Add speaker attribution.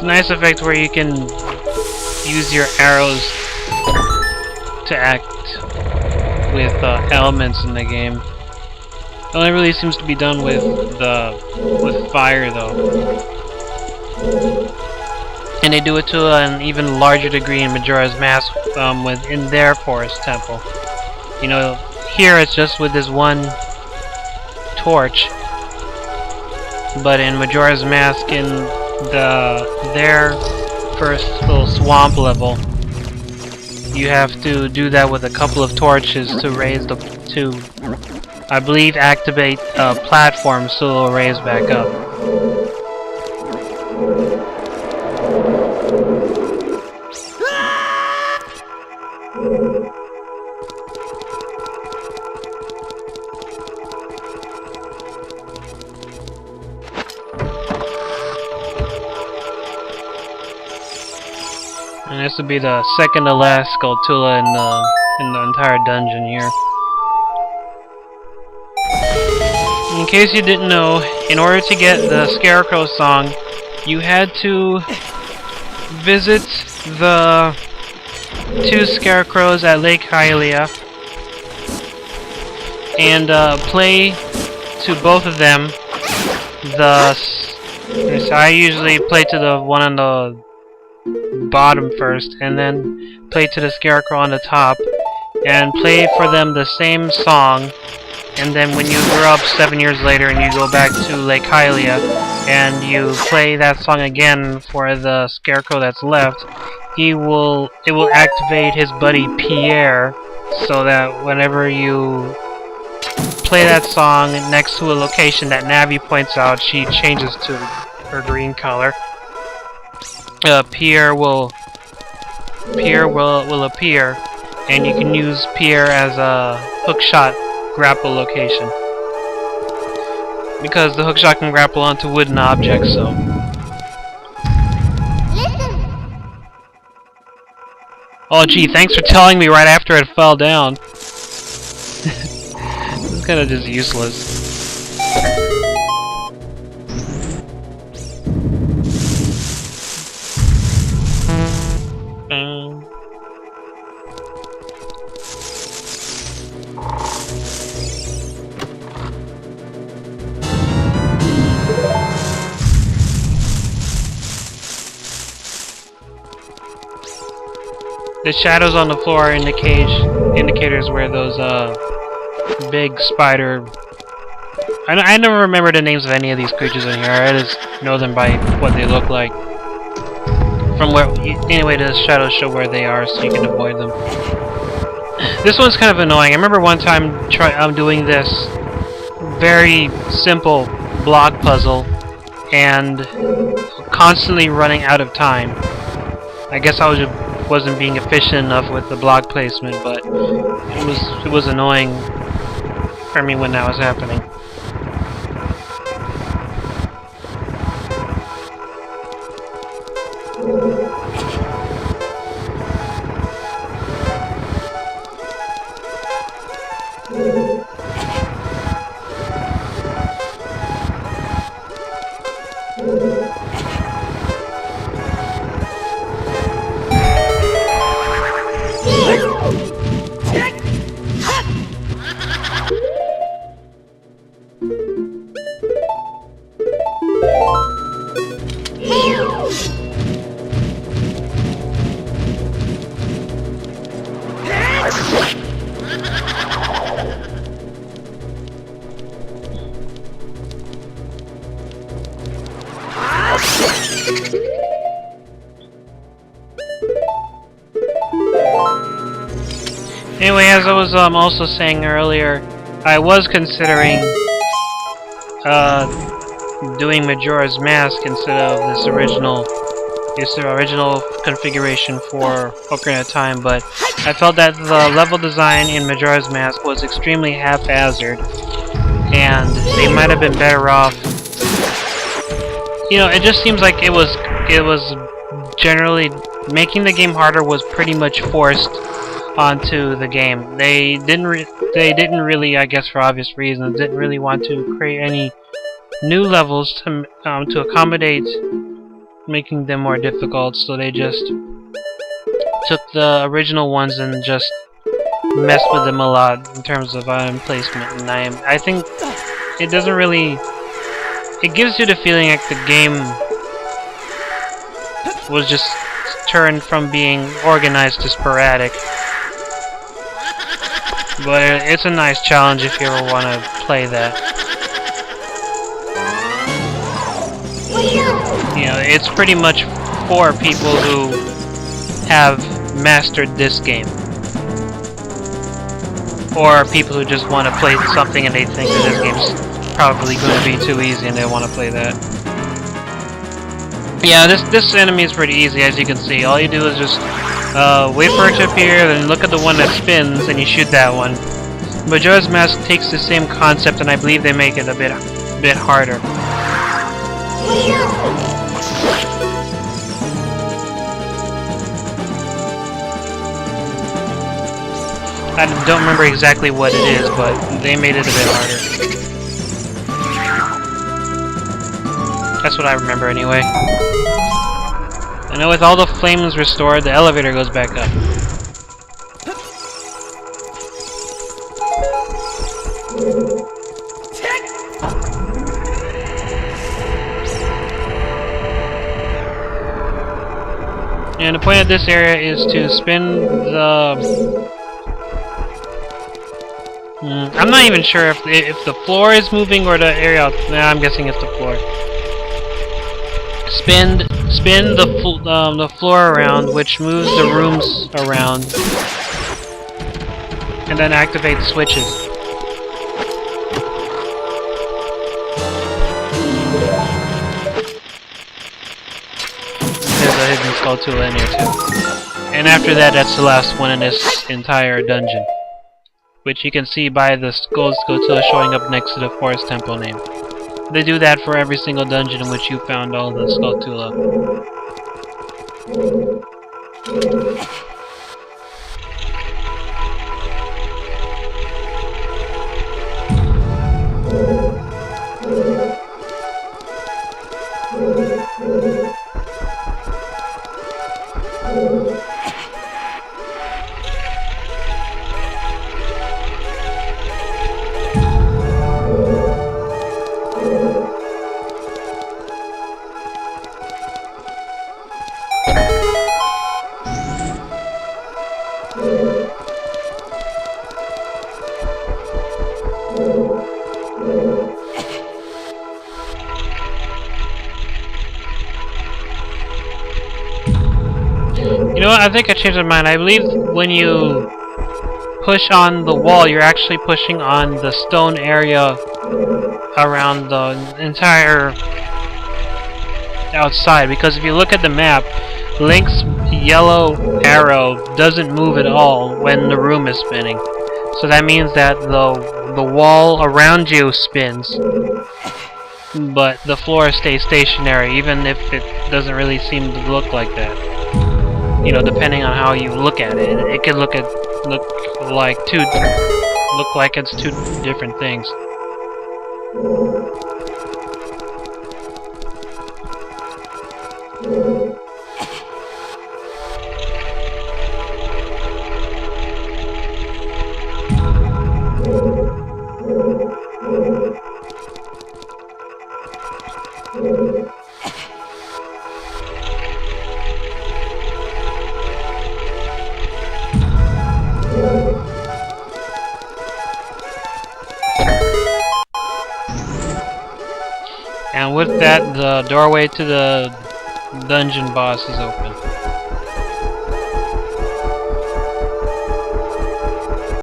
Speaker 1: a nice effect where you can use your arrows to act with elements in the game. It only really seems to be done with fire though. And they do it to an even larger degree in Majora's Mask within their forest temple. You know, here it's just with this one torch, but in Majora's Mask, in their first little swamp level, you have to do that with a couple of torches to raise I believe, activate platforms so it'll raise back up. And this would be the second to last Skulltula in the entire dungeon here. In case you didn't know, in order to get the Scarecrow song, you had to visit the two scarecrows at Lake Hylia and play to both of them. I usually play to the one on the bottom first, and then play to the scarecrow on the top, and play for them the same song. And then when you grow up 7 years later and you go back to Lake Hylia and you play that song again for the scarecrow that's left, it will activate his buddy Pierre, so that whenever you play that song next to a location that Navi points out, she changes to her green color. Pierre will appear, and you can use Pierre as a hookshot grapple location, because the hookshot can grapple onto wooden objects. So oh gee, thanks for telling me right after it fell down. It's kind of just useless. The shadows on the floor in the cage indicators where those big spider. I never remember the names of any of these creatures in here. I just know them by what they look like. Anyway, the shadows show where they are, so you can avoid them. This one's kind of annoying. I remember one time I'm doing this very simple block puzzle and constantly running out of time. I guess I wasn't being efficient enough with the block placement, but it was annoying for me when that was happening. Anyway, as I was also saying earlier, I was considering doing Majora's Mask instead of this original configuration for Ocarina of Time, but I felt that the level design in Majora's Mask was extremely haphazard, and they might have been better off. You know, it just seems like it was generally making the game harder was pretty much forced onto the game. They didn't really, I guess for obvious reasons, didn't really want to create any new levels to accommodate making them more difficult, so they just took the original ones and just messed with them a lot in terms of placement. And I think it doesn't really. It gives you the feeling like the game was just turned from being organized to sporadic. But it's a nice challenge if you ever want to play that. You know, it's pretty much for people who have mastered this game. Or people who just want to play something and they think that this game's probably going to be too easy and they want to play that. Yeah, this enemy is pretty easy, as you can see. All you do is just wait for it to appear, then look at the one that spins, and you shoot that one. Majora's Mask takes the same concept, and I believe they make it a bit harder. I don't remember exactly what it is, but they made it a bit harder. That's what I remember anyway. And then with all the flames restored, the elevator goes back up. And the point of this area is to spin the... I'm not even sure if the floor is moving or the area. Nah, I'm guessing it's the floor. Spin the floor around, which moves the rooms around, and then activate the switches. There's a hidden Skulltula in here too. And after that, that's the last one in this entire dungeon, which you can see by the Skulltula showing up next to the Forest Temple name. They do that for every single dungeon in which you found all the Skulltula. You know what, I think I changed my mind. I believe when you push on the wall, you're actually pushing on the stone area around the entire outside. Because if you look at the map, Link's yellow arrow doesn't move at all when the room is spinning. So that means that the wall around you spins, but the floor stays stationary, even if it doesn't really seem to look like that. You know, depending on how you look at it, it could look like it's two different things. And with that, the doorway to the dungeon boss is open.